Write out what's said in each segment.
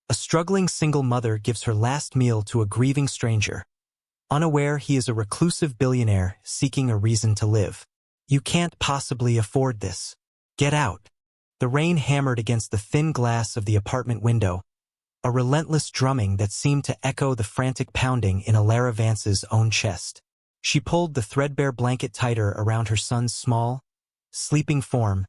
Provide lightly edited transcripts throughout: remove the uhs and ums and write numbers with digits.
A struggling single mother gives her last meal to a grieving stranger. Unaware he is a reclusive billionaire seeking a reason to live. You can't possibly afford this. Get out. The rain hammered against the thin glass of the apartment window, a relentless drumming that seemed to echo the frantic pounding in Alara Vance's own chest. She pulled the threadbare blanket tighter around her son's small, sleeping form,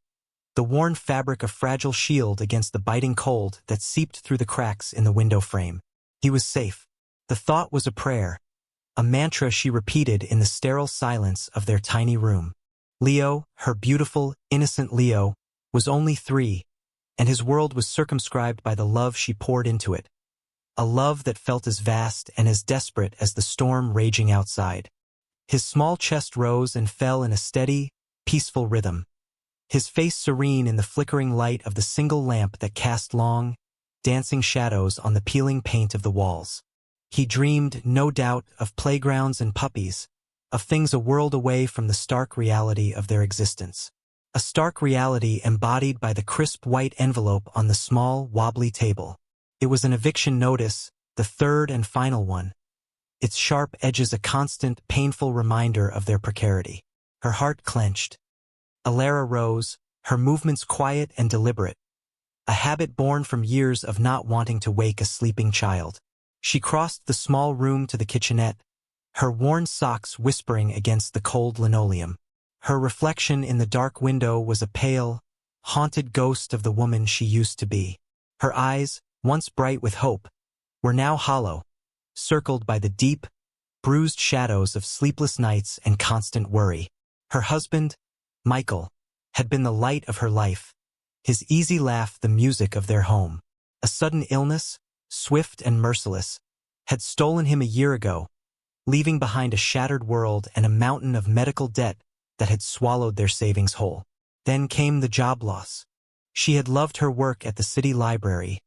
the worn fabric a fragile shield against the biting cold that seeped through the cracks in the window frame. He was safe. The thought was a prayer, a mantra she repeated in the sterile silence of their tiny room. Leo, her beautiful, innocent Leo, was only 3, and his world was circumscribed by the love she poured into it. A love that felt as vast and as desperate as the storm raging outside. His small chest rose and fell in a steady, peaceful rhythm, his face serene in the flickering light of the single lamp that cast long, dancing shadows on the peeling paint of the walls. He dreamed, no doubt, of playgrounds and puppies, of things a world away from the stark reality of their existence. A stark reality embodied by the crisp white envelope on the small, wobbly table. It was an eviction notice, the third and final one. Its sharp edges a constant, painful reminder of their precarity. Her heart clenched. Alara rose, her movements quiet and deliberate, a habit born from years of not wanting to wake a sleeping child. She crossed the small room to the kitchenette, her worn socks whispering against the cold linoleum. Her reflection in the dark window was a pale, haunted ghost of the woman she used to be. Her eyes, once bright with hope, were now hollow, circled by the deep, bruised shadows of sleepless nights and constant worry. Her husband, Michael, had been the light of her life, his easy laugh the music of their home. A sudden illness, swift and merciless, had stolen him a year ago, leaving behind a shattered world and a mountain of medical debt that had swallowed their savings whole. Then came the job loss. She had loved her work at the city library,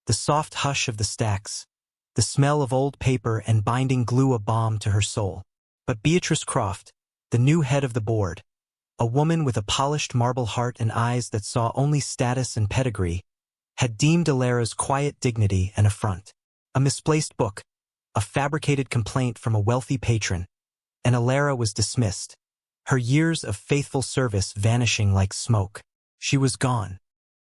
the soft hush of the stacks, the smell of old paper and binding glue a balm to her soul. But Beatrice Croft, the new head of the board, a woman with a polished marble heart and eyes that saw only status and pedigree, had deemed Alara's quiet dignity an affront. A misplaced book, a fabricated complaint from a wealthy patron, and Alara was dismissed, her years of faithful service vanishing like smoke. She was gone.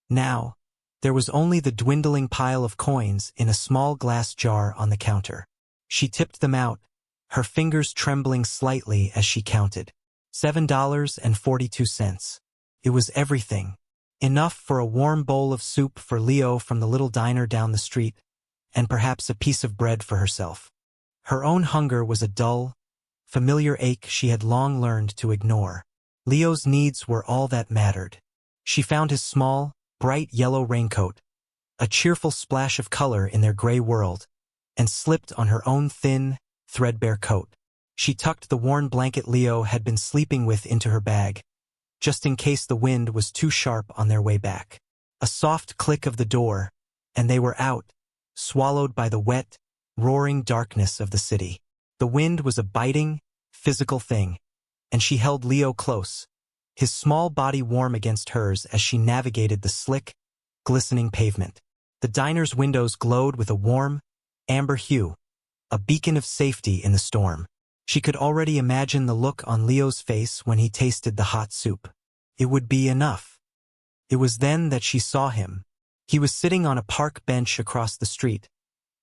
Now, there was only the dwindling pile of coins in a small glass jar on the counter. She tipped them out, her fingers trembling slightly as she counted. $7.42. It was everything. Enough for a warm bowl of soup for Leo from the little diner down the street, and perhaps a piece of bread for herself. Her own hunger was a dull, familiar ache she had long learned to ignore. Leo's needs were all that mattered. She found his small, bright yellow raincoat, a cheerful splash of color in their gray world, and slipped on her own thin, threadbare coat. She tucked the worn blanket Leo had been sleeping with into her bag, just in case the wind was too sharp on their way back. A soft click of the door, and they were out, swallowed by the wet, roaring darkness of the city. The wind was a biting, physical thing, and she held Leo close, his small body warm against hers as she navigated the slick, glistening pavement. The diner's windows glowed with a warm, amber hue, a beacon of safety in the storm. She could already imagine the look on Leo's face when he tasted the hot soup. It would be enough. It was then that she saw him. He was sitting on a park bench across the street,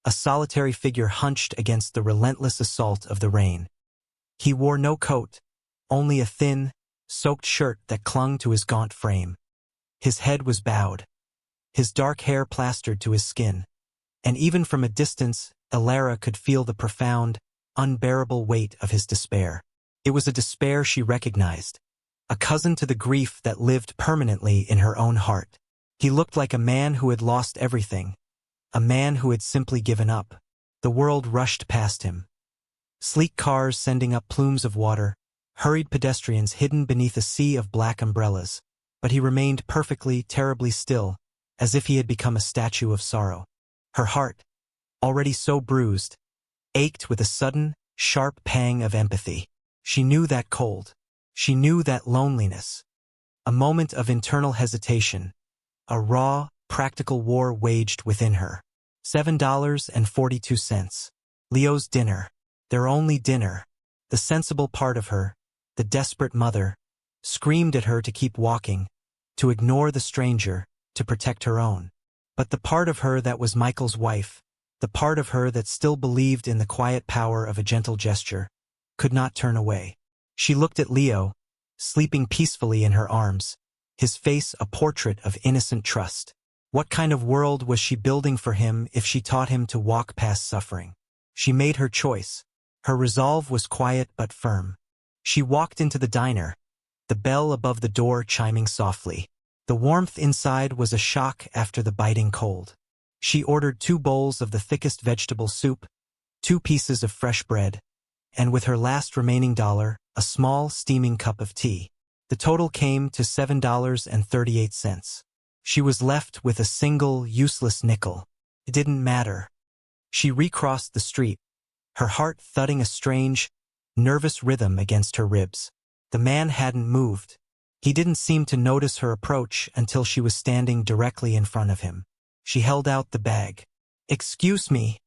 a solitary figure hunched against the relentless assault of the rain. He wore no coat, only a thin, soaked shirt that clung to his gaunt frame. His head was bowed, his dark hair plastered to his skin, and even from a distance, Alara could feel the profound, unbearable weight of his despair. It was a despair she recognized, a cousin to the grief that lived permanently in her own heart. He looked like a man who had lost everything, a man who had simply given up. The world rushed past him. Sleek cars sending up plumes of water, hurried pedestrians hidden beneath a sea of black umbrellas, but he remained perfectly, terribly still, as if he had become a statue of sorrow. Her heart, already so bruised, ached with a sudden, sharp pang of empathy. She knew that cold. She knew that loneliness. A moment of internal hesitation, a raw, practical war waged within her. $7.42. Leo's dinner. Their only dinner. The sensible part of her, the desperate mother, screamed at her to keep walking, to ignore the stranger, to protect her own. But the part of her that was Michael's wife, the part of her that still believed in the quiet power of a gentle gesture, could not turn away. She looked at Leo, sleeping peacefully in her arms, his face a portrait of innocent trust. What kind of world was she building for him if she taught him to walk past suffering? She made her choice. Her resolve was quiet but firm. She walked into the diner, the bell above the door chiming softly. The warmth inside was a shock after the biting cold. She ordered 2 bowls of the thickest vegetable soup, 2 pieces of fresh bread, and with her last remaining dollar, a small steaming cup of tea. The total came to $7.38. She was left with a single, useless nickel. It didn't matter. She recrossed the street, her heart thudding a strange, nervous rhythm against her ribs. The man hadn't moved. He didn't seem to notice her approach until she was standing directly in front of him. She held out the bag. "Excuse me,"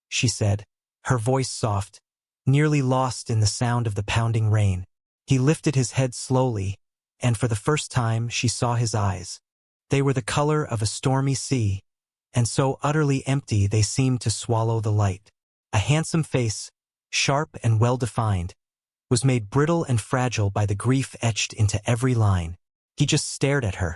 she said, her voice soft, nearly lost in the sound of the pounding rain. He lifted his head slowly, and for the first time she saw his eyes. They were the color of a stormy sea, and so utterly empty they seemed to swallow the light. A handsome face, sharp and well-defined, was made brittle and fragile by the grief etched into every line. He just stared at her,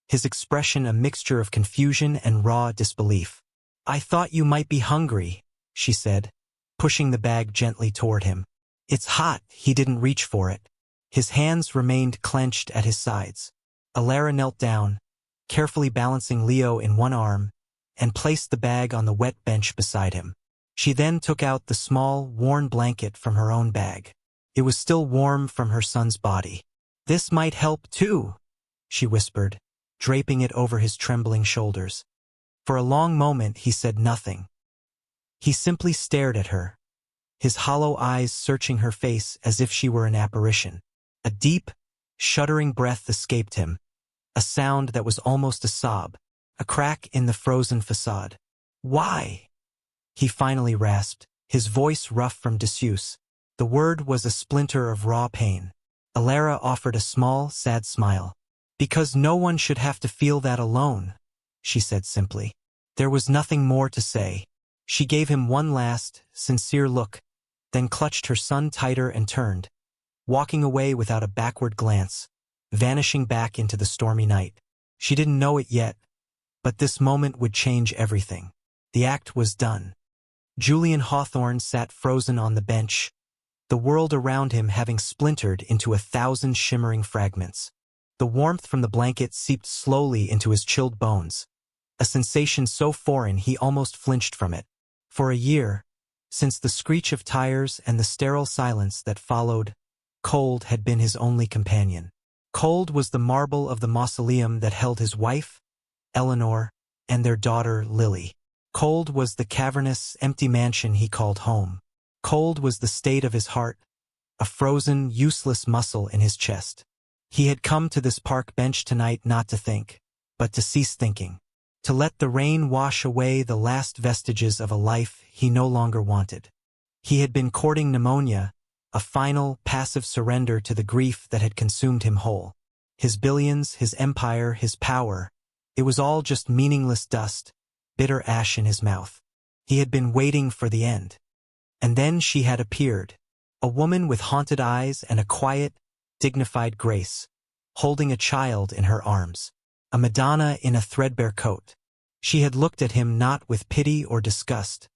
his expression a mixture of confusion and raw disbelief. "I thought you might be hungry," she said, pushing the bag gently toward him. "It's hot." He didn't reach for it. His hands remained clenched at his sides. Alara knelt down, carefully balancing Leo in one arm, and placed the bag on the wet bench beside him. She then took out the small, worn blanket from her own bag. It was still warm from her son's body. "This might help too," she whispered, draping it over his trembling shoulders. For a long moment he said nothing. He simply stared at her, his hollow eyes searching her face as if she were an apparition. A deep, shuddering breath escaped him, a sound that was almost a sob, a crack in the frozen facade. "Why?" he finally rasped, his voice rough from disuse. The word was a splinter of raw pain. Alara offered a small, sad smile. "Because no one should have to feel that alone," she said simply. There was nothing more to say. She gave him one last, sincere look, then clutched her son tighter and turned, walking away without a backward glance, vanishing back into the stormy night. She didn't know it yet, but this moment would change everything. The act was done. Julian Hawthorne sat frozen on the bench, the world around him having splintered into 1,000 shimmering fragments. The warmth from the blanket seeped slowly into his chilled bones, a sensation so foreign he almost flinched from it. For a year, since the screech of tires and the sterile silence that followed, cold had been his only companion. Cold was the marble of the mausoleum that held his wife, Eleanor, and their daughter, Lily. Cold was the cavernous, empty mansion he called home. Cold was the state of his heart, a frozen, useless muscle in his chest. He had come to this park bench tonight not to think, but to cease thinking, to let the rain wash away the last vestiges of a life he no longer wanted. He had been courting pneumonia, a final, passive surrender to the grief that had consumed him whole. His billions, his empire, his power, it was all just meaningless dust, bitter ash in his mouth. He had been waiting for the end. And then she had appeared, a woman with haunted eyes and a quiet, dignified grace, holding a child in her arms, a Madonna in a threadbare coat. She had looked at him not with pity or disgust,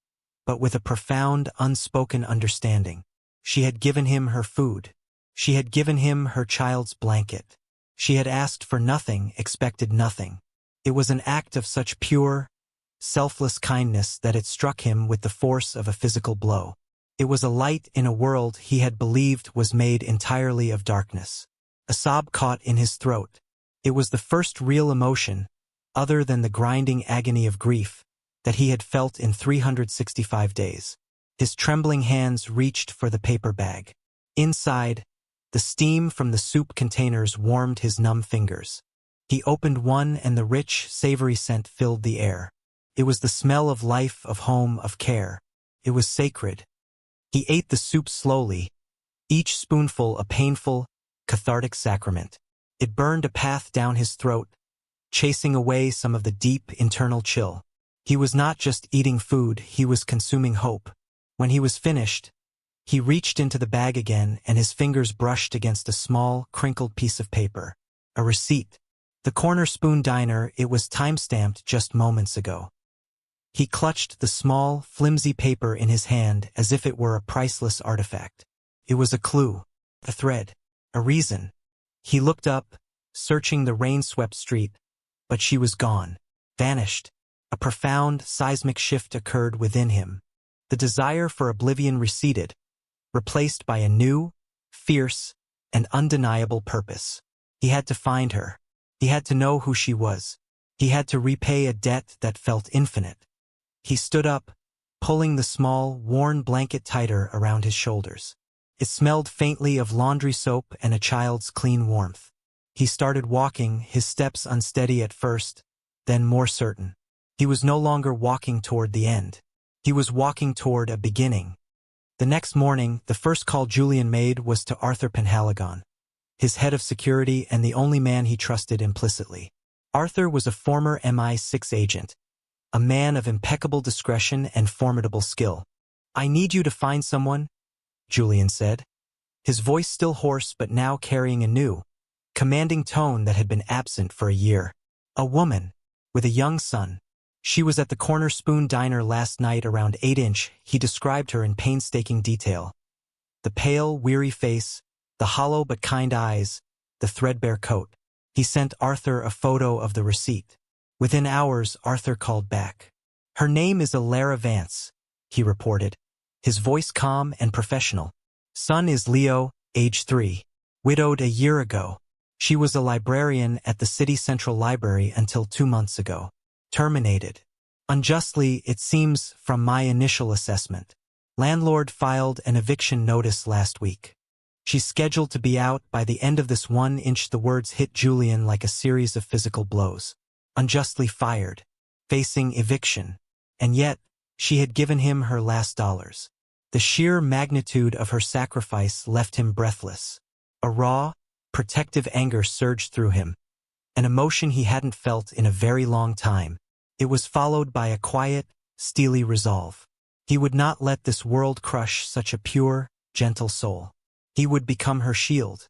but with a profound, unspoken understanding. She had given him her food. She had given him her child's blanket. She had asked for nothing, expected nothing. It was an act of such pure, selfless kindness that it struck him with the force of a physical blow. It was a light in a world he had believed was made entirely of darkness. A sob caught in his throat. It was the first real emotion, other than the grinding agony of grief, that he had felt in 365 days. His trembling hands reached for the paper bag. Inside, the steam from the soup containers warmed his numb fingers. He opened one and the rich, savory scent filled the air. It was the smell of life, of home, of care. It was sacred. He ate the soup slowly, each spoonful a painful, cathartic sacrament. It burned a path down his throat, chasing away some of the deep internal chill. He was not just eating food, he was consuming hope. When he was finished, he reached into the bag again and his fingers brushed against a small, crinkled piece of paper. A receipt. The Corner Spoon Diner, it was time-stamped just moments ago. He clutched the small, flimsy paper in his hand as if it were a priceless artifact. It was a clue, a thread, a reason. He looked up, searching the rain-swept street, but she was gone, vanished. A profound, seismic shift occurred within him. The desire for oblivion receded, replaced by a new, fierce, and undeniable purpose. He had to find her. He had to know who she was. He had to repay a debt that felt infinite. He stood up, pulling the small, worn blanket tighter around his shoulders. It smelled faintly of laundry soap and a child's clean warmth. He started walking, his steps unsteady at first, then more certain. He was no longer walking toward the end. He was walking toward a beginning. The next morning, the first call Julian made was to Arthur Penhaligon, his head of security and the only man he trusted implicitly. Arthur was a former MI6 agent, a man of impeccable discretion and formidable skill. "I need you to find someone," Julian said, his voice still hoarse but now carrying a new, commanding tone that had been absent for a year. "A woman, with a young son. She was at the Corner Spoon Diner last night around 8-inch. He described her in painstaking detail. The pale, weary face, the hollow but kind eyes, the threadbare coat. He sent Arthur a photo of the receipt. Within hours, Arthur called back. "Her name is Alara Vance," he reported, his voice calm and professional. "Son is Leo, age 3. Widowed a year ago. She was a librarian at the City Central Library until 2 months ago. Terminated. Unjustly, it seems, from my initial assessment. Landlord filed an eviction notice last week. She's scheduled to be out by the end of this 1-inch." The words hit Julian like a series of physical blows. Unjustly fired, facing eviction, and yet, she had given him her last dollars. The sheer magnitude of her sacrifice left him breathless. A raw, protective anger surged through him, an emotion he hadn't felt in a very long time. It was followed by a quiet, steely resolve. He would not let this world crush such a pure, gentle soul. He would become her shield.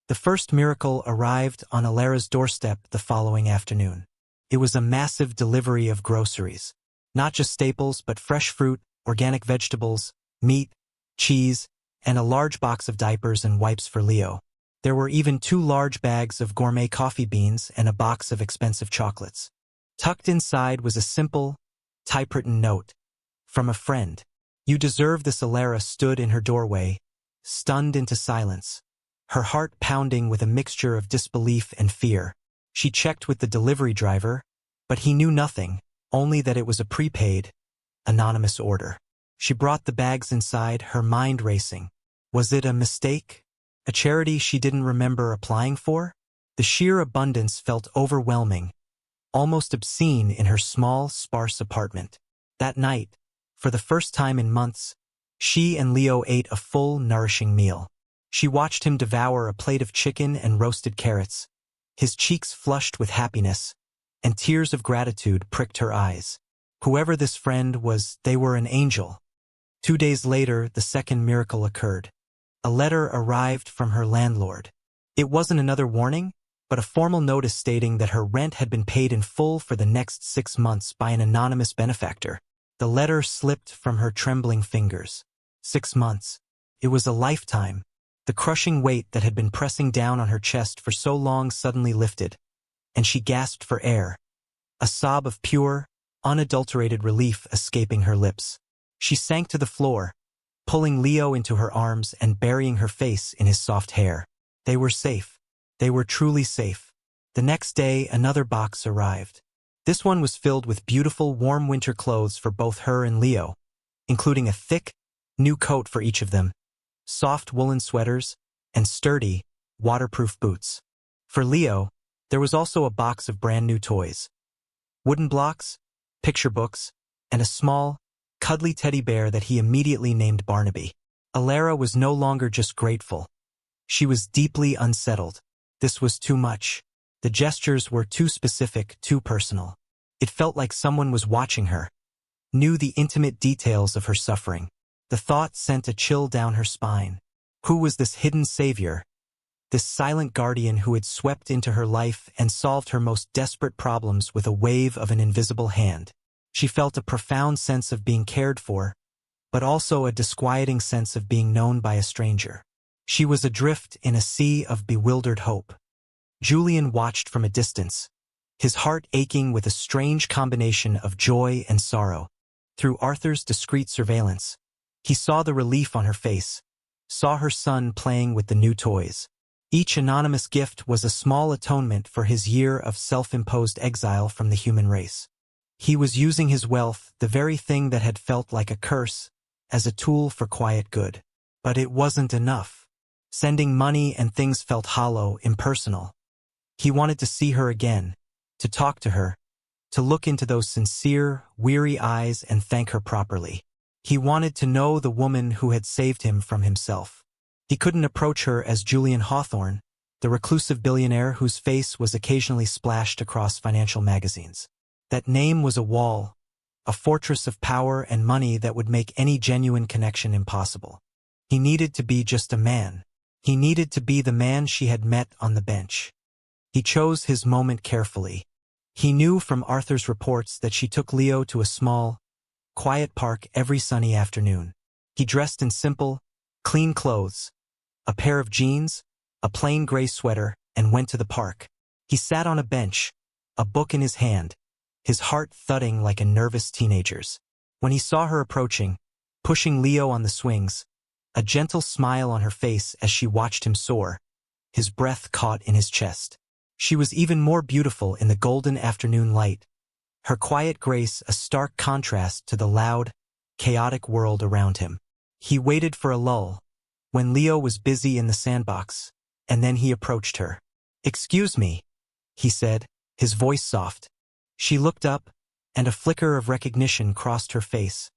The first miracle arrived on Alara's doorstep the following afternoon. It was a massive delivery of groceries. Not just staples, but fresh fruit, organic vegetables, meat, cheese, and a large box of diapers and wipes for Leo. There were even 2 large bags of gourmet coffee beans and a box of expensive chocolates. Tucked inside was a simple, typewritten note. From a friend. "You deserve this." Alara stood in her doorway, stunned into silence, her heart pounding with a mixture of disbelief and fear. She checked with the delivery driver, but he knew nothing, only that it was a prepaid, anonymous order. She brought the bags inside, her mind racing. Was it a mistake? A charity she didn't remember applying for? The sheer abundance felt overwhelming, almost obscene in her small, sparse apartment. That night, for the first time in months, she and Leo ate a full, nourishing meal. She watched him devour a plate of chicken and roasted carrots. His cheeks flushed with happiness, and tears of gratitude pricked her eyes. Whoever this friend was, they were an angel. 2 days later, the second miracle occurred. A letter arrived from her landlord. It wasn't another warning, but a formal notice stating that her rent had been paid in full for the next 6 months by an anonymous benefactor. The letter slipped from her trembling fingers. 6 months. It was a lifetime. The crushing weight that had been pressing down on her chest for so long suddenly lifted, and she gasped for air, a sob of pure, unadulterated relief escaping her lips. She sank to the floor, pulling Leo into her arms and burying her face in his soft hair. They were safe. They were truly safe. The next day, another box arrived. This one was filled with beautiful, warm winter clothes for both her and Leo, including a thick, new coat for each of them, soft woolen sweaters, and sturdy, waterproof boots. For Leo, there was also a box of brand new toys. Wooden blocks, picture books, and a small, cuddly teddy bear that he immediately named Barnaby. Alara was no longer just grateful. She was deeply unsettled. This was too much. The gestures were too specific, too personal. It felt like someone was watching her, knew the intimate details of her suffering. The thought sent a chill down her spine. Who was this hidden savior? This silent guardian who had swept into her life and solved her most desperate problems with a wave of an invisible hand. She felt a profound sense of being cared for, but also a disquieting sense of being known by a stranger. She was adrift in a sea of bewildered hope. Julian watched from a distance, his heart aching with a strange combination of joy and sorrow. Through Arthur's discreet surveillance, he saw the relief on her face, saw her son playing with the new toys. Each anonymous gift was a small atonement for his year of self-imposed exile from the human race. He was using his wealth, the very thing that had felt like a curse, as a tool for quiet good. But it wasn't enough. Sending money and things felt hollow, impersonal. He wanted to see her again, to talk to her, to look into those sincere, weary eyes and thank her properly. He wanted to know the woman who had saved him from himself. He couldn't approach her as Julian Hawthorne, the reclusive billionaire whose face was occasionally splashed across financial magazines. That name was a wall, a fortress of power and money that would make any genuine connection impossible. He needed to be just a man. He needed to be the man she had met on the bench. He chose his moment carefully. He knew from Arthur's reports that she took Leo to a small, quiet park every sunny afternoon. He dressed in simple, clean clothes, a pair of jeans, a plain gray sweater, and went to the park. He sat on a bench, a book in his hand, his heart thudding like a nervous teenager's. When he saw her approaching, pushing Leo on the swings, a gentle smile on her face as she watched him soar, his breath caught in his chest. She was even more beautiful in the golden afternoon light, her quiet grace a stark contrast to the loud, chaotic world around him. He waited for a lull, when Leo was busy in the sandbox, and then he approached her. "Excuse me," he said, his voice soft. She looked up, and a flicker of recognition crossed her face,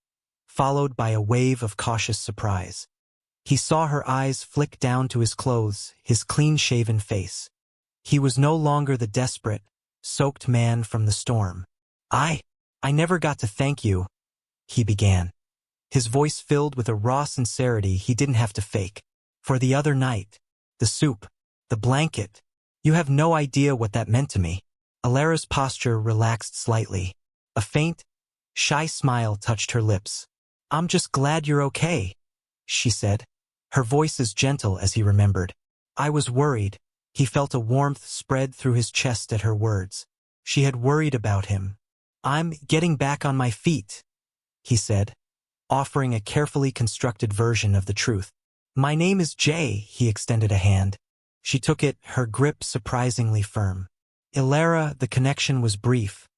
followed by a wave of cautious surprise. He saw her eyes flick down to his clothes, his clean-shaven face. He was no longer the desperate, soaked man from the storm. I never got to thank you," he began, his voice filled with a raw sincerity he didn't have to fake. "For the other night, the soup, the blanket. You have no idea what that meant to me." Alara's posture relaxed slightly. A faint, shy smile touched her lips. "I'm just glad you're okay," she said, her voice as gentle as he remembered. "I was worried." He felt a warmth spread through his chest at her words. She had worried about him. "I'm getting back on my feet," he said, offering a carefully constructed version of the truth. "My name is Jay," he extended a hand. She took it, her grip surprisingly firm. Alara, the connection was brief,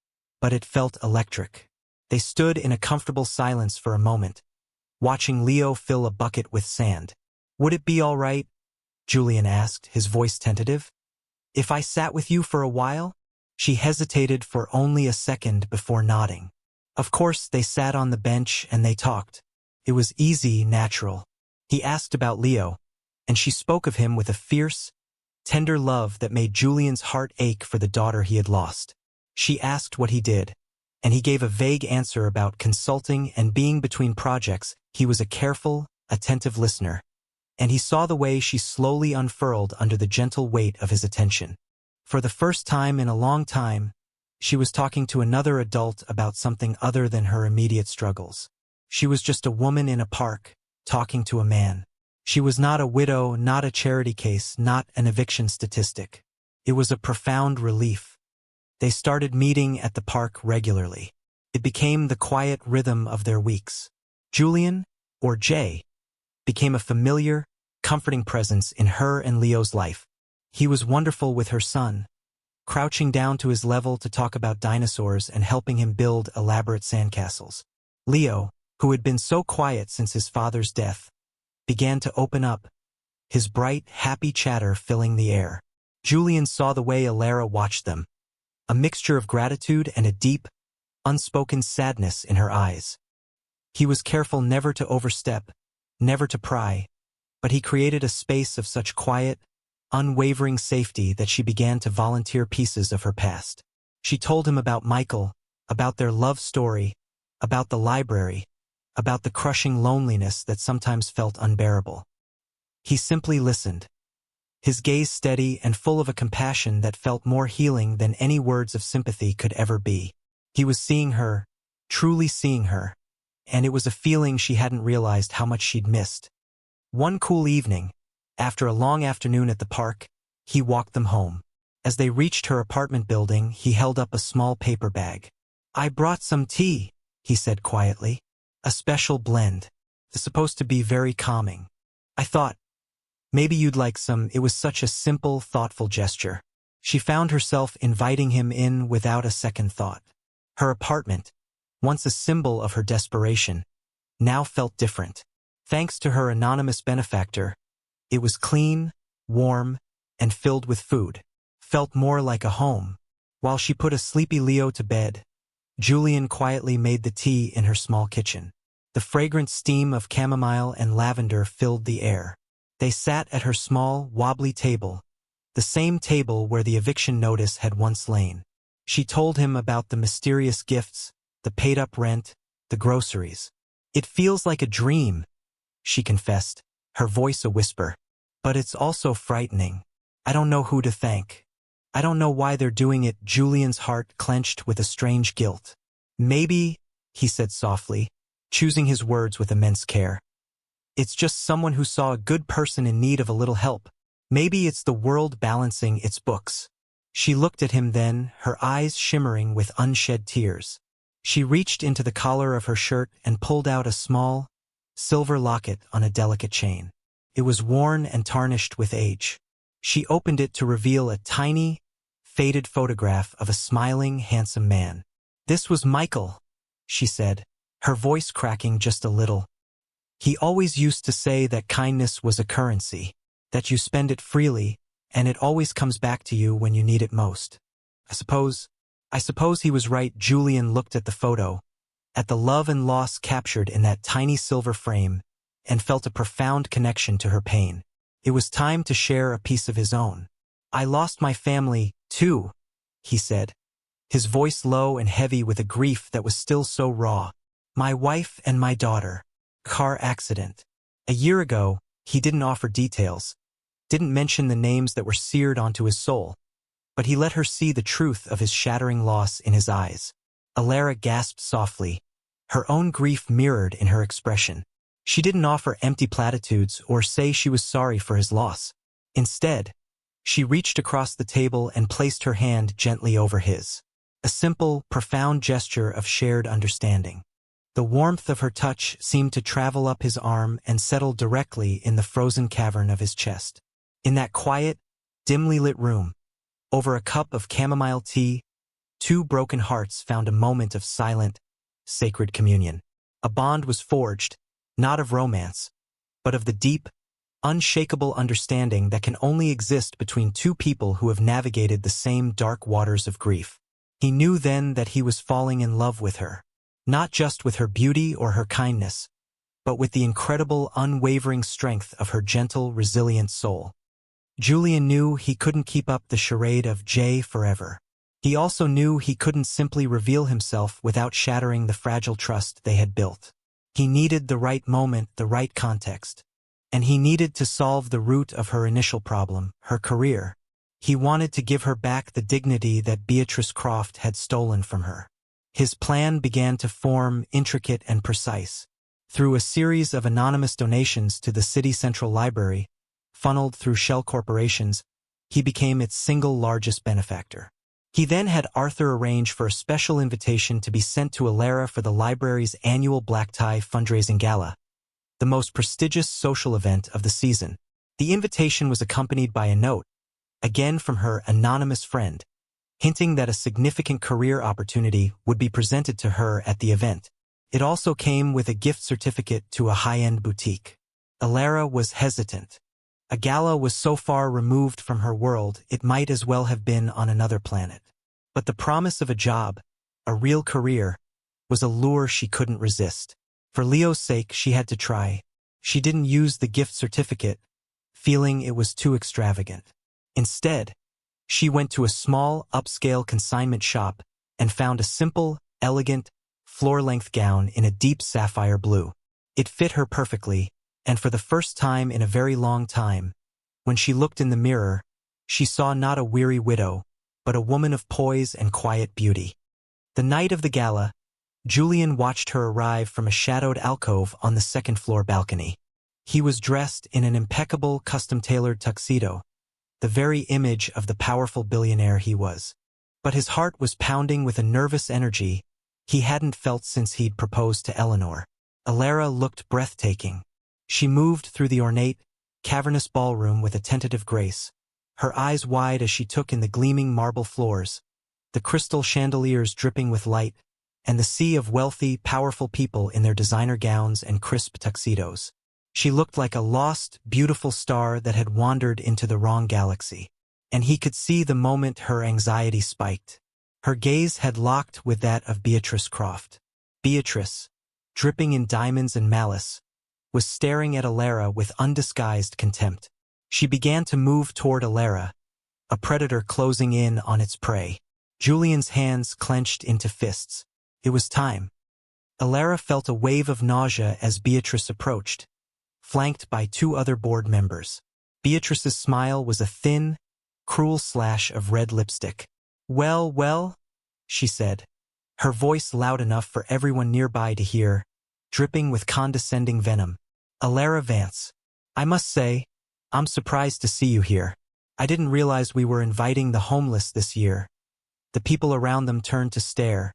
but it felt electric. They stood in a comfortable silence for a moment, watching Leo fill a bucket with sand. "Would it be all right?" Julian asked, his voice tentative. "If I sat with you for a while?" She hesitated for only a second before nodding. Of course, they sat on the bench and they talked. It was easy, natural. He asked about Leo, and she spoke of him with a fierce, tender love that made Julian's heart ache for the daughter he had lost. She asked what he did, and he gave a vague answer about consulting and being between projects. He was a careful, attentive listener, and he saw the way she slowly unfurled under the gentle weight of his attention. For the first time in a long time, she was talking to another adult about something other than her immediate struggles. She was just a woman in a park, talking to a man. She was not a widow, not a charity case, not an eviction statistic. It was a profound relief. They started meeting at the park regularly. It became the quiet rhythm of their weeks. Julian, or Jay, became a familiar, comforting presence in her and Leo's life. He was wonderful with her son, crouching down to his level to talk about dinosaurs and helping him build elaborate sandcastles. Leo, who had been so quiet since his father's death, began to open up, his bright, happy chatter filling the air. Julian saw the way Alara watched them, a mixture of gratitude and a deep, unspoken sadness in her eyes. He was careful never to overstep, never to pry, but he created a space of such quiet, unwavering safety that she began to volunteer pieces of her past. She told him about Michael, about their love story, about the library, about the crushing loneliness that sometimes felt unbearable. He simply listened, his gaze steady and full of a compassion that felt more healing than any words of sympathy could ever be. He was seeing her, truly seeing her, and it was a feeling she hadn't realized how much she'd missed. One cool evening, after a long afternoon at the park, he walked them home. As they reached her apartment building, he held up a small paper bag. "I brought some tea," he said quietly. "A special blend. It's supposed to be very calming. I thought, maybe you'd like some." It was such a simple, thoughtful gesture. She found herself inviting him in without a second thought. Her apartment, once a symbol of her desperation, now felt different. Thanks to her anonymous benefactor, it was clean, warm, and filled with food. Felt more like a home. While she put a sleepy Leo to bed, Julian quietly made the tea in her small kitchen. The fragrant steam of chamomile and lavender filled the air. They sat at her small, wobbly table, the same table where the eviction notice had once lain. She told him about the mysterious gifts, the paid-up rent, the groceries. "It feels like a dream," she confessed, her voice a whisper. "But it's also frightening. I don't know who to thank. I don't know why they're doing it." Julian's heart clenched with a strange guilt. "Maybe," he said softly, choosing his words with immense care, "it's just someone who saw a good person in need of a little help. Maybe it's the world balancing its books." She looked at him then, her eyes shimmering with unshed tears. She reached into the collar of her shirt and pulled out a small, silver locket on a delicate chain. It was worn and tarnished with age. She opened it to reveal a tiny, faded photograph of a smiling, handsome man. "This was Michael," she said, her voice cracking just a little. "He always used to say that kindness was a currency, that you spend it freely, and it always comes back to you when you need it most. I suppose he was right." Julian looked at the photo, at the love and loss captured in that tiny silver frame, and felt a profound connection to her pain. It was time to share a piece of his own. "I lost my family, too," he said, his voice low and heavy with a grief that was still so raw. "My wife and my daughter. Car accident. A year ago." He didn't offer details, didn't mention the names that were seared onto his soul, but he let her see the truth of his shattering loss in his eyes. Alara gasped softly, her own grief mirrored in her expression. She didn't offer empty platitudes or say she was sorry for his loss. Instead, she reached across the table and placed her hand gently over his. A simple, profound gesture of shared understanding. The warmth of her touch seemed to travel up his arm and settle directly in the frozen cavern of his chest. In that quiet, dimly lit room, over a cup of chamomile tea, two broken hearts found a moment of silent, sacred communion. A bond was forged, not of romance, but of the deep, unshakable understanding that can only exist between two people who have navigated the same dark waters of grief. He knew then that he was falling in love with her, not just with her beauty or her kindness, but with the incredible, unwavering strength of her gentle, resilient soul. Julian knew he couldn't keep up the charade of Jay forever. He also knew he couldn't simply reveal himself without shattering the fragile trust they had built. He needed the right moment, the right context. And he needed to solve the root of her initial problem, her career. He wanted to give her back the dignity that Beatrice Croft had stolen from her. His plan began to form, intricate and precise. Through a series of anonymous donations to the City Central Library, funneled through shell corporations, he became its single largest benefactor. He then had Arthur arrange for a special invitation to be sent to Alara for the library's annual black tie fundraising gala, the most prestigious social event of the season. The invitation was accompanied by a note, again from her anonymous friend, hinting that a significant career opportunity would be presented to her at the event. It also came with a gift certificate to a high-end boutique. Alara was hesitant. A gala was so far removed from her world, it might as well have been on another planet. But the promise of a job, a real career, was a lure she couldn't resist. For Leo's sake, she had to try. She didn't use the gift certificate, feeling it was too extravagant. Instead, she went to a small, upscale consignment shop and found a simple, elegant, floor-length gown in a deep sapphire blue. It fit her perfectly, and for the first time in a very long time, when she looked in the mirror, she saw not a weary widow, but a woman of poise and quiet beauty. The night of the gala, Julian watched her arrive from a shadowed alcove on the second-floor balcony. He was dressed in an impeccable, custom-tailored tuxedo, the very image of the powerful billionaire he was. But his heart was pounding with a nervous energy he hadn't felt since he'd proposed to Eleanor. Alara looked breathtaking. She moved through the ornate, cavernous ballroom with a tentative grace, her eyes wide as she took in the gleaming marble floors, the crystal chandeliers dripping with light, and the sea of wealthy, powerful people in their designer gowns and crisp tuxedos. She looked like a lost, beautiful star that had wandered into the wrong galaxy. And he could see the moment her anxiety spiked. Her gaze had locked with that of Beatrice Croft. Beatrice, dripping in diamonds and malice, was staring at Alara with undisguised contempt. She began to move toward Alara, a predator closing in on its prey. Julian's hands clenched into fists. It was time. Alara felt a wave of nausea as Beatrice approached, flanked by two other board members. Beatrice's smile was a thin, cruel slash of red lipstick. "Well, well," she said, her voice loud enough for everyone nearby to hear, dripping with condescending venom. "Alara Vance, I must say, I'm surprised to see you here. I didn't realize we were inviting the homeless this year." The people around them turned to stare,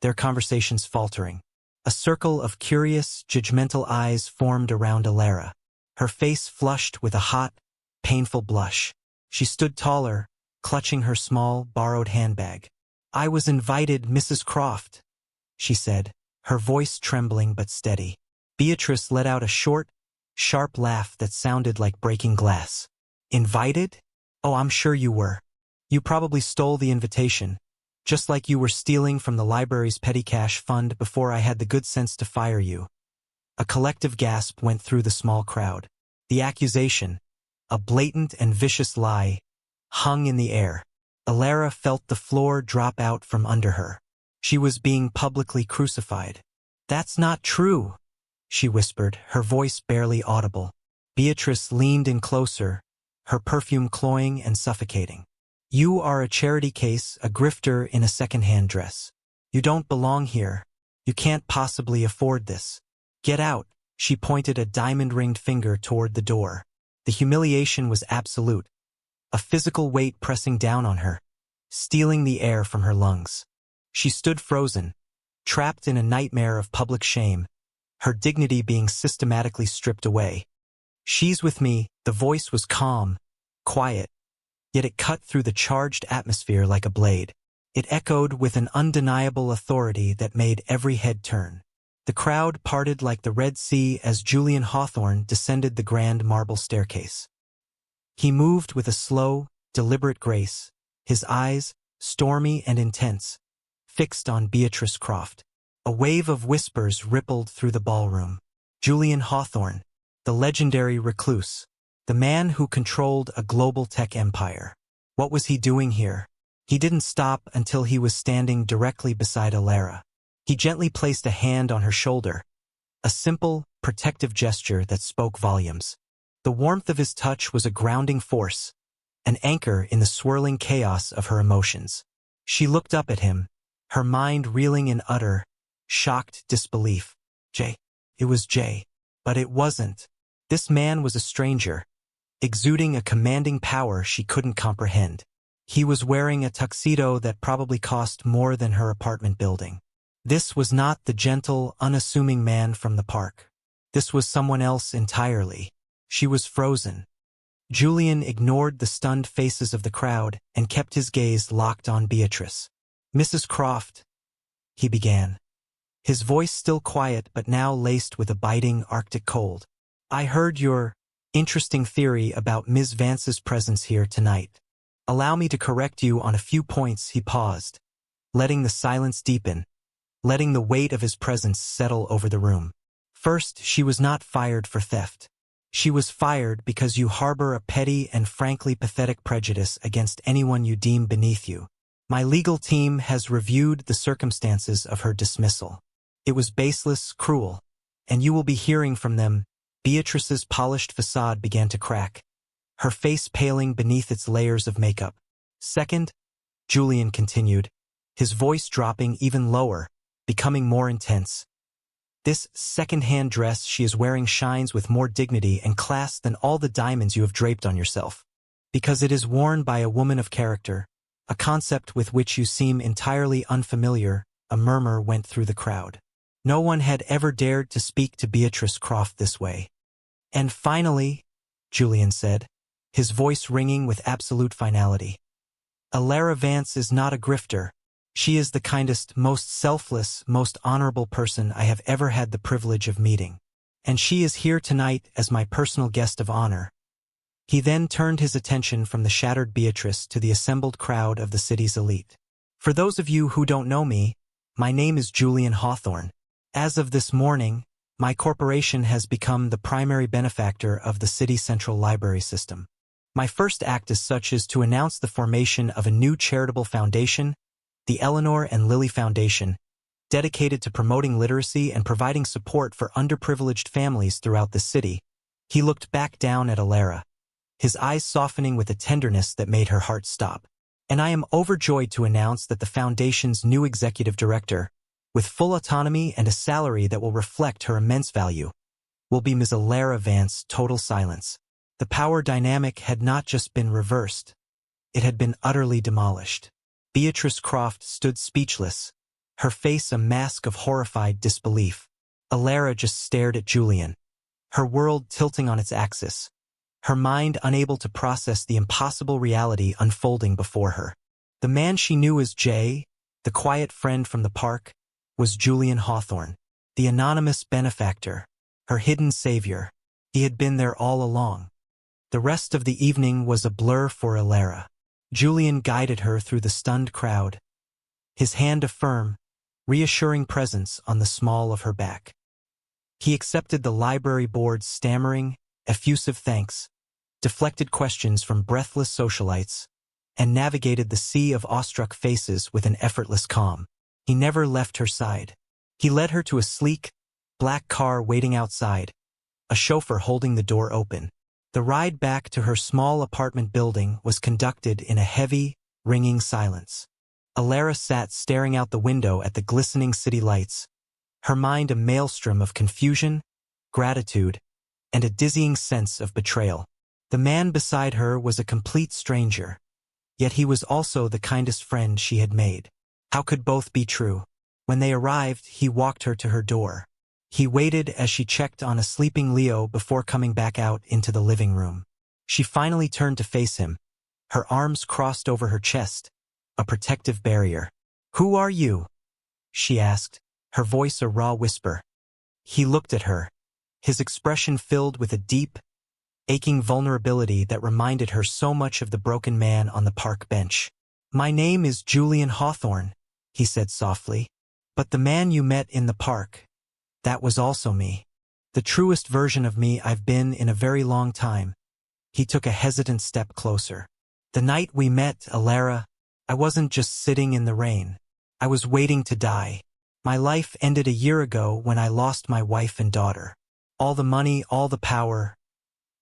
their conversations faltering. A circle of curious, judgmental eyes formed around Alara. Her face flushed with a hot, painful blush. She stood taller, clutching her small, borrowed handbag. "I was invited, Mrs. Croft," she said, her voice trembling but steady. Beatrice let out a short, sharp laugh that sounded like breaking glass. "Invited? Oh, I'm sure you were. You probably stole the invitation, just like you were stealing from the library's petty cash fund before I had the good sense to fire you." A collective gasp went through the small crowd. The accusation, a blatant and vicious lie, hung in the air. Alara felt the floor drop out from under her. She was being publicly crucified. "That's not true," she whispered, her voice barely audible. Beatrice leaned in closer, her perfume cloying and suffocating. "You are a charity case, a grifter in a second-hand dress. You don't belong here. You can't possibly afford this. Get out." She pointed a diamond-ringed finger toward the door. The humiliation was absolute, a physical weight pressing down on her, stealing the air from her lungs. She stood frozen, trapped in a nightmare of public shame, her dignity being systematically stripped away. "She's with me." The voice was calm, quiet, yet it cut through the charged atmosphere like a blade. It echoed with an undeniable authority that made every head turn. The crowd parted like the Red Sea as Julian Hawthorne descended the grand marble staircase. He moved with a slow, deliberate grace, his eyes, stormy and intense, fixed on Beatrice Croft. A wave of whispers rippled through the ballroom. Julian Hawthorne, the legendary recluse, the man who controlled a global tech empire. What was he doing here? He didn't stop until he was standing directly beside Alara. He gently placed a hand on her shoulder, a simple, protective gesture that spoke volumes. The warmth of his touch was a grounding force, an anchor in the swirling chaos of her emotions. She looked up at him, her mind reeling in utter, shocked disbelief. Jay. It was Jay. But it wasn't. This man was a stranger, exuding a commanding power she couldn't comprehend. He was wearing a tuxedo that probably cost more than her apartment building. This was not the gentle, unassuming man from the park. This was someone else entirely. She was frozen. Julian ignored the stunned faces of the crowd and kept his gaze locked on Beatrice. "Mrs. Croft," he began, his voice still quiet but now laced with a biting Arctic cold. "I heard your interesting theory about Ms. Vance's presence here tonight. Allow me to correct you on a few points." He paused, letting the silence deepen, letting the weight of his presence settle over the room. First, she was not fired for theft. She was fired because you harbor a petty and frankly pathetic prejudice against anyone you deem beneath you. My legal team has reviewed the circumstances of her dismissal. It was baseless, cruel, and you will be hearing from them. Beatrice's polished facade began to crack, her face paling beneath its layers of makeup. Second, Julian continued, his voice dropping even lower, becoming more intense. This second-hand dress she is wearing shines with more dignity and class than all the diamonds you have draped on yourself. Because it is worn by a woman of character, a concept with which you seem entirely unfamiliar, a murmur went through the crowd. No one had ever dared to speak to Beatrice Croft this way. And finally, Julian said, his voice ringing with absolute finality, Alara Vance is not a grifter. She is the kindest, most selfless, most honorable person I have ever had the privilege of meeting. And she is here tonight as my personal guest of honor. He then turned his attention from the shattered Beatrice to the assembled crowd of the city's elite. For those of you who don't know me, my name is Julian Hawthorne. As of this morning, my corporation has become the primary benefactor of the city central library system. My first act as such is to announce the formation of a new charitable foundation, the Eleanor and Lily Foundation, dedicated to promoting literacy and providing support for underprivileged families throughout the city. He looked back down at Alara, his eyes softening with a tenderness that made her heart stop. And I am overjoyed to announce that the foundation's new executive director, with full autonomy and a salary that will reflect her immense value, will be Ms. Alara Vance. Total silence. The power dynamic had not just been reversed, it had been utterly demolished. Beatrice Croft stood speechless, her face a mask of horrified disbelief. Alara just stared at Julian, her world tilting on its axis, her mind unable to process the impossible reality unfolding before her. The man she knew as Jay, the quiet friend from the park, was Julian Hawthorne, the anonymous benefactor, her hidden savior. He had been there all along. The rest of the evening was a blur for Alara. Julian guided her through the stunned crowd, his hand a firm, reassuring presence on the small of her back. He accepted the library board's stammering, effusive thanks, deflected questions from breathless socialites, and navigated the sea of awestruck faces with an effortless calm. He never left her side. He led her to a sleek, black car waiting outside, a chauffeur holding the door open. The ride back to her small apartment building was conducted in a heavy, ringing silence. Alara sat staring out the window at the glistening city lights, her mind a maelstrom of confusion, gratitude, and a dizzying sense of betrayal. The man beside her was a complete stranger, yet he was also the kindest friend she had made. How could both be true? When they arrived, he walked her to her door. He waited as she checked on a sleeping Leo before coming back out into the living room. She finally turned to face him, her arms crossed over her chest, a protective barrier. "Who are you?" she asked, her voice a raw whisper. He looked at her, his expression filled with a deep, aching vulnerability that reminded her so much of the broken man on the park bench. "My name is Julian Hawthorne," he said softly. "But the man you met in the park, that was also me. The truest version of me I've been in a very long time." He took a hesitant step closer. "The night we met, Alara, I wasn't just sitting in the rain. I was waiting to die. My life ended a year ago when I lost my wife and daughter. All the money, all the power,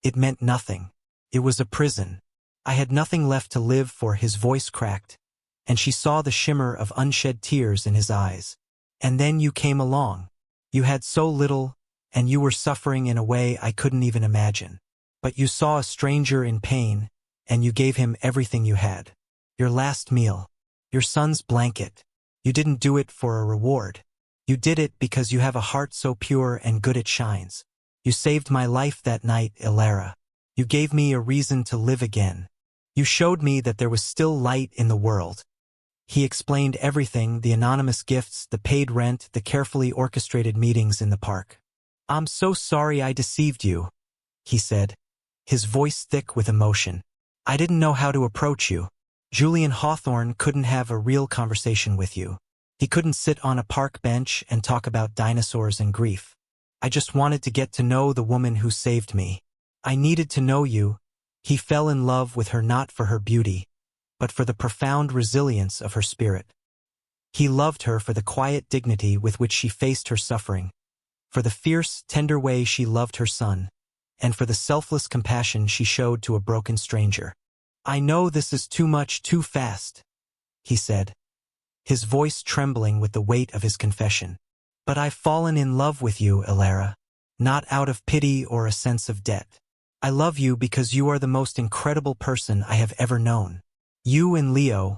it meant nothing. It was a prison. I had nothing left to live for." His voice cracked, and she saw the shimmer of unshed tears in his eyes. "And then you came along. You had so little, and you were suffering in a way I couldn't even imagine. But you saw a stranger in pain, and you gave him everything you had. Your last meal, your son's blanket. You didn't do it for a reward. You did it because you have a heart so pure and good it shines. You saved my life that night, Alara. You gave me a reason to live again. You showed me that there was still light in the world." He explained everything, the anonymous gifts, the paid rent, the carefully orchestrated meetings in the park. "I'm so sorry I deceived you," he said, his voice thick with emotion. "I didn't know how to approach you. Julian Hawthorne couldn't have a real conversation with you. He couldn't sit on a park bench and talk about dinosaurs and grief. I just wanted to get to know the woman who saved me. I needed to know you. He fell in love with her not for her beauty, but for the profound resilience of her spirit. He loved her for the quiet dignity with which she faced her suffering, for the fierce, tender way she loved her son, and for the selfless compassion she showed to a broken stranger. "I know this is too much too fast," he said, his voice trembling with the weight of his confession. "But I've fallen in love with you, Elara, not out of pity or a sense of debt. I love you because you are the most incredible person I have ever known. You and Leo,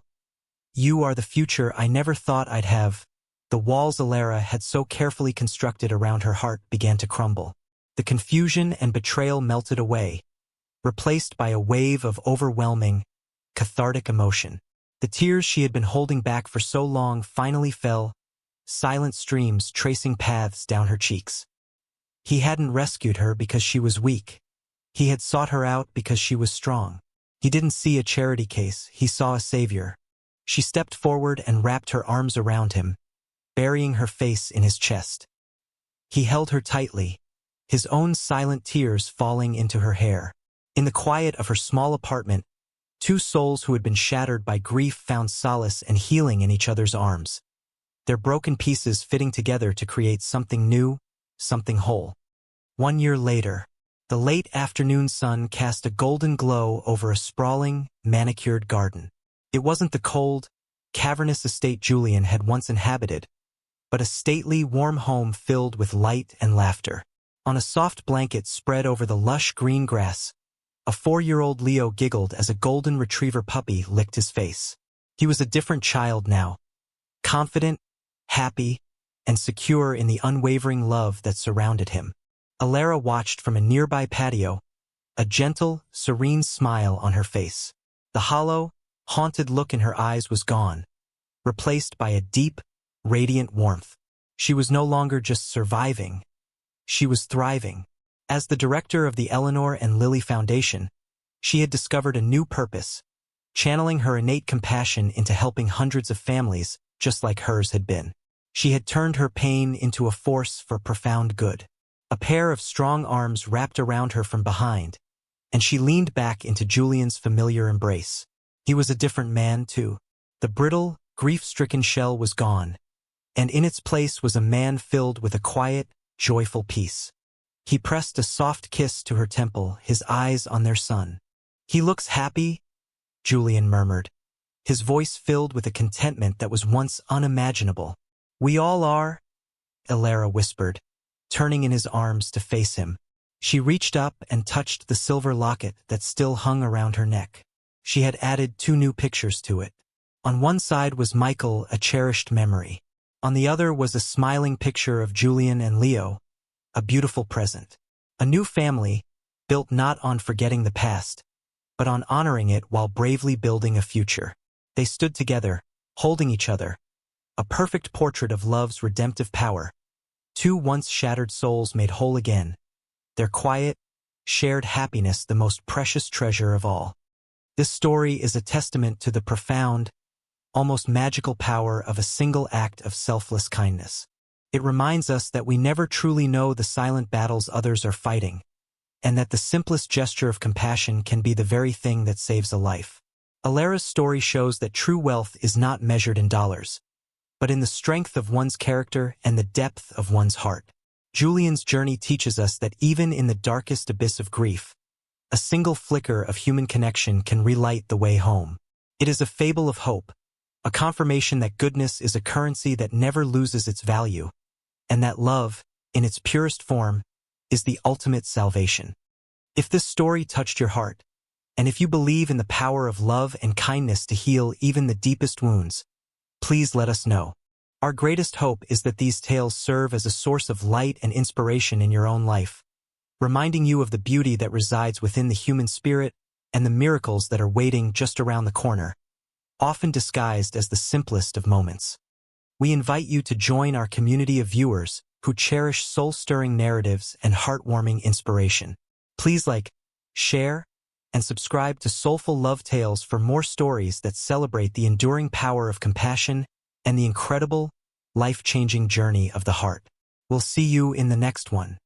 you are the future I never thought I'd have." The walls Elara had so carefully constructed around her heart began to crumble. The confusion and betrayal melted away, replaced by a wave of overwhelming, cathartic emotion. The tears she had been holding back for so long finally fell, silent streams tracing paths down her cheeks. He hadn't rescued her because she was weak. He had sought her out because she was strong. He didn't see a charity case, he saw a savior. She stepped forward and wrapped her arms around him, burying her face in his chest. He held her tightly, his own silent tears falling into her hair. In the quiet of her small apartment, two souls who had been shattered by grief found solace and healing in each other's arms, their broken pieces fitting together to create something new, something whole. 1 year later, the late afternoon sun cast a golden glow over a sprawling, manicured garden. It wasn't the cold, cavernous estate Julian had once inhabited, but a stately, warm home filled with light and laughter. On a soft blanket spread over the lush green grass, a 4-year-old Leo giggled as a golden retriever puppy licked his face. He was a different child now, confident, happy, and secure in the unwavering love that surrounded him. Elara watched from a nearby patio, a gentle, serene smile on her face. The hollow, haunted look in her eyes was gone, replaced by a deep, radiant warmth. She was no longer just surviving, she was thriving. As the director of the Eleanor and Lily Foundation, she had discovered a new purpose, channeling her innate compassion into helping hundreds of families just like hers had been. She had turned her pain into a force for profound good. A pair of strong arms wrapped around her from behind, and she leaned back into Julian's familiar embrace. He was a different man, too. The brittle, grief-stricken shell was gone, and in its place was a man filled with a quiet, joyful peace. He pressed a soft kiss to her temple, his eyes on their son. "He looks happy," Julian murmured, his voice filled with a contentment that was once unimaginable. "We all are," Elara whispered, turning in his arms to face him. She reached up and touched the silver locket that still hung around her neck. She had added 2 new pictures to it. On one side was Michael, a cherished memory. On the other was a smiling picture of Julian and Leo, a beautiful present. A new family, built not on forgetting the past, but on honoring it while bravely building a future. They stood together, holding each other, a perfect portrait of love's redemptive power. 2 once shattered souls made whole again, their quiet, shared happiness the most precious treasure of all. This story is a testament to the profound, almost magical power of a single act of selfless kindness. It reminds us that we never truly know the silent battles others are fighting, and that the simplest gesture of compassion can be the very thing that saves a life. Elara's story shows that true wealth is not measured in dollars, but in the strength of one's character and the depth of one's heart. Julian's journey teaches us that even in the darkest abyss of grief, a single flicker of human connection can relight the way home. It is a fable of hope, a confirmation that goodness is a currency that never loses its value, and that love, in its purest form, is the ultimate salvation. If this story touched your heart, and if you believe in the power of love and kindness to heal even the deepest wounds, please let us know. Our greatest hope is that these tales serve as a source of light and inspiration in your own life, reminding you of the beauty that resides within the human spirit and the miracles that are waiting just around the corner, often disguised as the simplest of moments. We invite you to join our community of viewers who cherish soul-stirring narratives and heartwarming inspiration. Please like, share, and subscribe to Soulful Love Tales for more stories that celebrate the enduring power of compassion and the incredible, life-changing journey of the heart. We'll see you in the next one.